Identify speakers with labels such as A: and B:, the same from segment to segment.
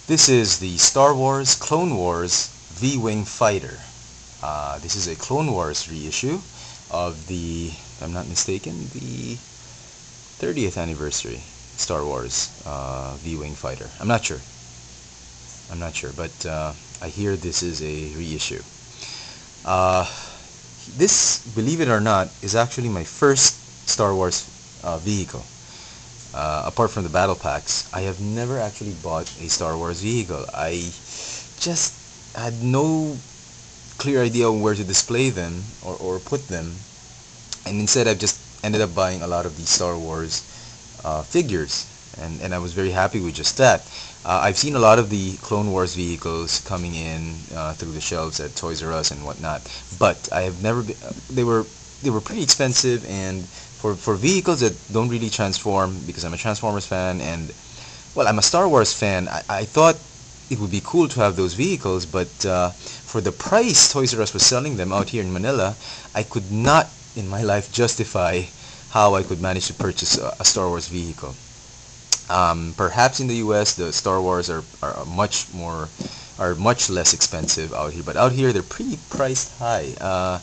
A: This is the Star Wars Clone Wars V-Wing Fighter. This is a Clone Wars reissue of the, if I'm not mistaken, the 30th anniversary Star Wars V-Wing Fighter. I'm not sure. But I hear this is a reissue. Uh, this, believe it or not, is actually my first Star Wars vehicle. Apart from the battle packs, I have never actually bought a Star Wars vehicle. I just had no clear idea on where to display them or put them, and instead I've just ended up buying a lot of these Star Wars figures, and I was very happy with just that. I've seen a lot of the Clone Wars vehicles coming in through the shelves at Toys R Us and whatnot, but I have never been, they were pretty expensive, and for vehicles that don't really transform, because I'm a Transformers fan and, well, I'm a Star Wars fan, I thought it would be cool to have those vehicles, but for the price Toys R Us was selling them out here in Manila, I could not in my life justify how I could manage to purchase a Star Wars vehicle. Perhaps in the US the Star Wars are much less expensive out here, but out here they're pretty priced high.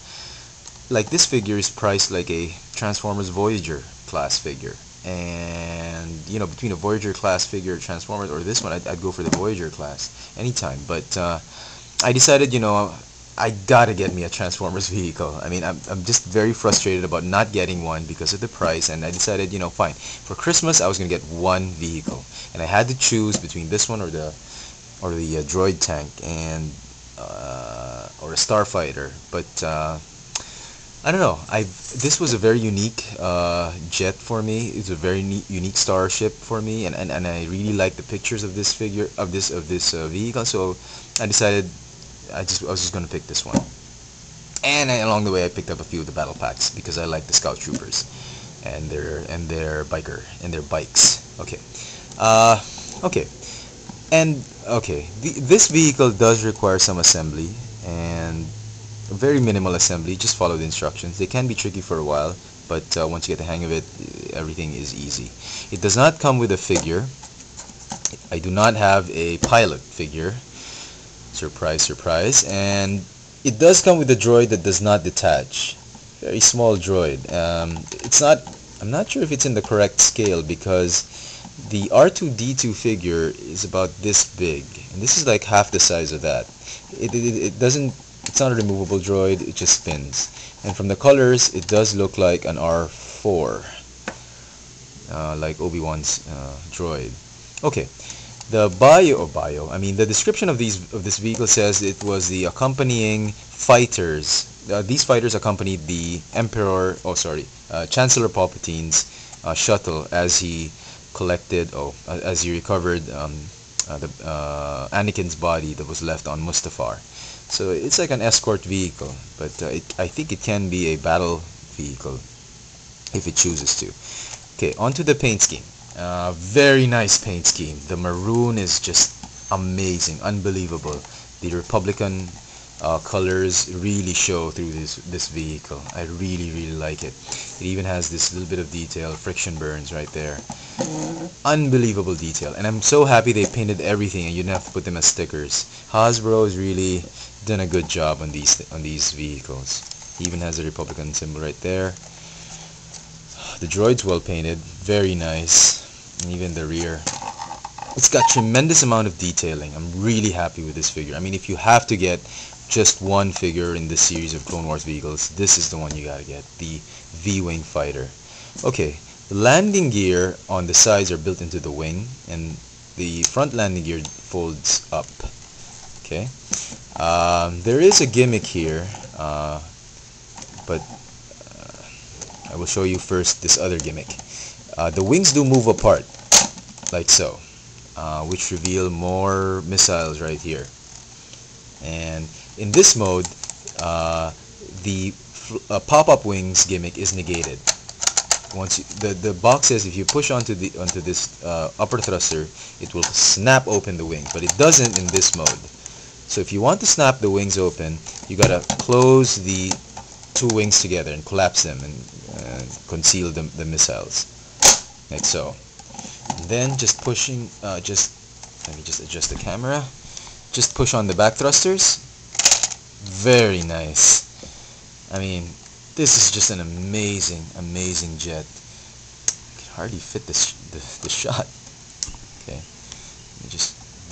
A: Like this figure is priced like a Transformers Voyager class figure, and between a Voyager class figure, Transformers, or this one, I'd go for the Voyager class anytime. But I decided, I gotta get me a Transformers vehicle. I mean, I'm just very frustrated about not getting one because of the price, and I decided, fine, for Christmas I was gonna get one vehicle, and I had to choose between this one or the droid tank and or a starfighter. But I don't know. This was a very unique jet for me. It's a very unique starship for me, and I really like the pictures of this figure of this vehicle. So I decided I was just gonna pick this one. And along the way, I picked up a few of the battle packs because I like the Scout Troopers and their bikes. Okay, okay, and okay. This vehicle does require some assembly, and very minimal assembly. Just follow the instructions. They can be tricky for a while, but once you get the hang of it, everything is easy. It does not come with a figure. I do not have a pilot figure. Surprise, surprise. And it does come with a droid that does not detach. Very small droid. I'm not sure if it's in the correct scale, because the R2-D2 figure is about this big, and this is like half the size of that. It's not a removable droid, it just spins. And from the colors, it does look like an R4, like Obi-Wan's droid. Okay, the description of this vehicle says it was the accompanying fighters. These fighters accompanied the Chancellor Palpatine's shuttle as he recovered Anakin's body that was left on Mustafar. So it's like an escort vehicle, but I think it can be a battle vehicle if it chooses to. Okay, onto the paint scheme. Very nice paint scheme. The maroon is just amazing, unbelievable. The Republican colors really show through this vehicle. I really like it. It even has this little bit of detail, friction burns right there. Unbelievable detail, and I'm so happy they painted everything and you didn't have to put them as stickers. Hasbro has really done a good job on these vehicles. He even has a Republican symbol right there. The droid's well painted, very nice, and even the rear. It's got tremendous amount of detailing. I'm really happy with this figure. I mean, if you have to get just one figure in this series of Clone Wars vehicles, this is the one you gotta get, the V-Wing Fighter. Okay, the landing gear on the sides are built into the wing, and the front landing gear folds up. Okay, there is a gimmick here, but I will show you first this other gimmick. The wings do move apart, like so, which reveal more missiles right here. And in this mode, the pop-up wings gimmick is negated. Once the box says if you push onto this upper thruster, it will snap open the wing, but it doesn't in this mode. So if you want to snap the wings open, you gotta close the two wings together and collapse them and conceal the missiles, like so. And then just Let me just adjust the camera. Just push on the back thrusters. Very nice. I mean, this is just an amazing, amazing jet. I can hardly fit this the shot. Okay,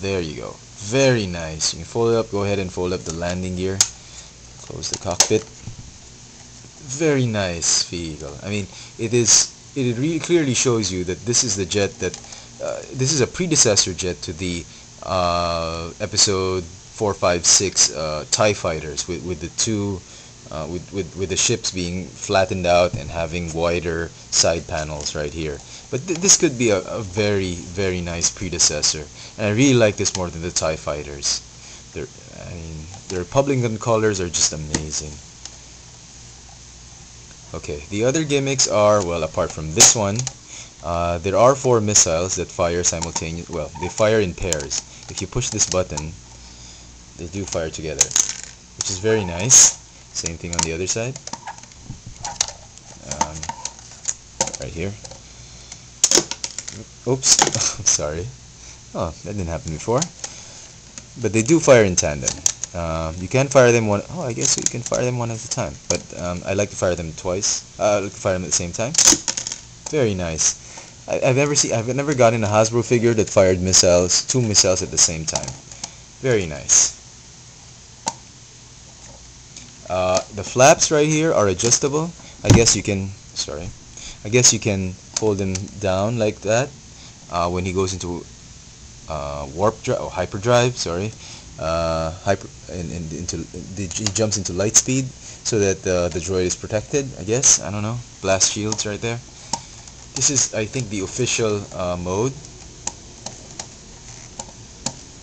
A: there you go. Very nice. You can fold it up. Go ahead and fold up the landing gear. Close the cockpit. Very nice vehicle. I mean, it really clearly shows you that this is the jet that this is a predecessor jet to the episode 4, 5, 6 TIE fighters with the two with the ships being flattened out and having wider side panels right here. But this could be a very, very nice predecessor, and I really like this more than the TIE fighters. I mean, the Republican colors are just amazing. Okay, the other gimmicks are, well, apart from this one, there are 4 missiles that fire simultaneously. Well, they fire in pairs. If you push this button, they do fire together, which is very nice. Same thing on the other side. Right here. Oops, sorry. Oh, that didn't happen before. But they do fire in tandem. You can fire them one. Oh, I guess you can fire them one at a time. But I like to fire them twice. I like to fire them at the same time. Very nice. I've never gotten a Hasbro figure that fired missiles, 2 missiles at the same time. Very nice. The flaps right here are adjustable. I guess you can. Sorry. I guess you can fold them down like that when he goes into warp drive or hyperdrive. Sorry. He jumps into light speed so that the droid is protected. I guess, I don't know. Blast shields right there. This is, I think, the official mode.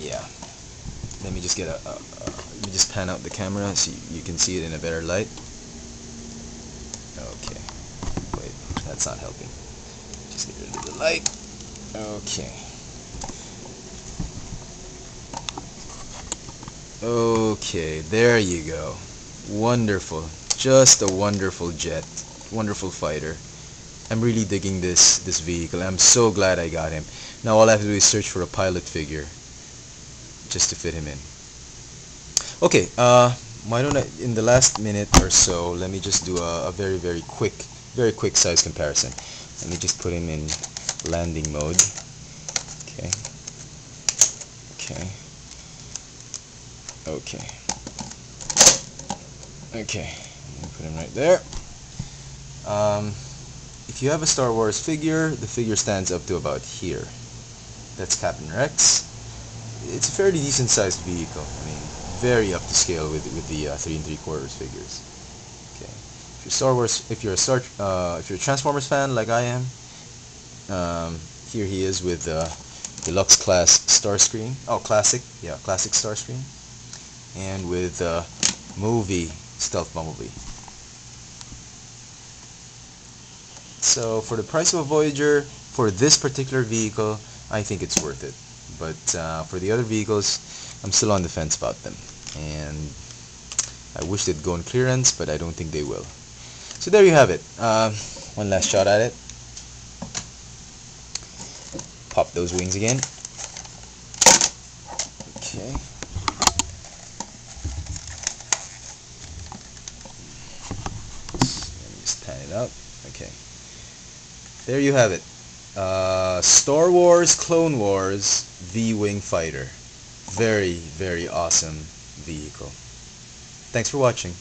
A: Yeah. Let me just let me just pan out the camera so you can see it in a better light. Okay. Wait, that's not helping. Just get rid of the light. Okay. Okay, there you go. Wonderful. Just a wonderful jet. Wonderful fighter. I'm really digging this vehicle. I'm so glad I got him. Now all I have to do is search for a pilot figure just to fit him in. Okay, why don't I, in the last minute or so, let me just do a very quick size comparison. Let me just put him in landing mode. Okay. Okay. Okay. Okay. Put him right there. If you have a Star Wars figure, the figure stands up to about here. That's Captain Rex. It's a fairly decent sized vehicle. I mean, very up to scale with the 3 3/4 figures. Okay. If you're a Transformers fan like I am, here he is with the deluxe class Starscream. Oh, classic, yeah, classic Starscream, and with movie Stealth Bumblebee. So for the price of a Voyager, for this particular vehicle, I think it's worth it. But for the other vehicles, I'm still on the fence about them. And I wish they'd go on clearance, but I don't think they will. So there you have it. One last shot at it. Pop those wings again. Okay. Let me just pan it out. Okay. There you have it. Star Wars Clone Wars V-Wing Fighter. Very awesome vehicle. Thanks for watching.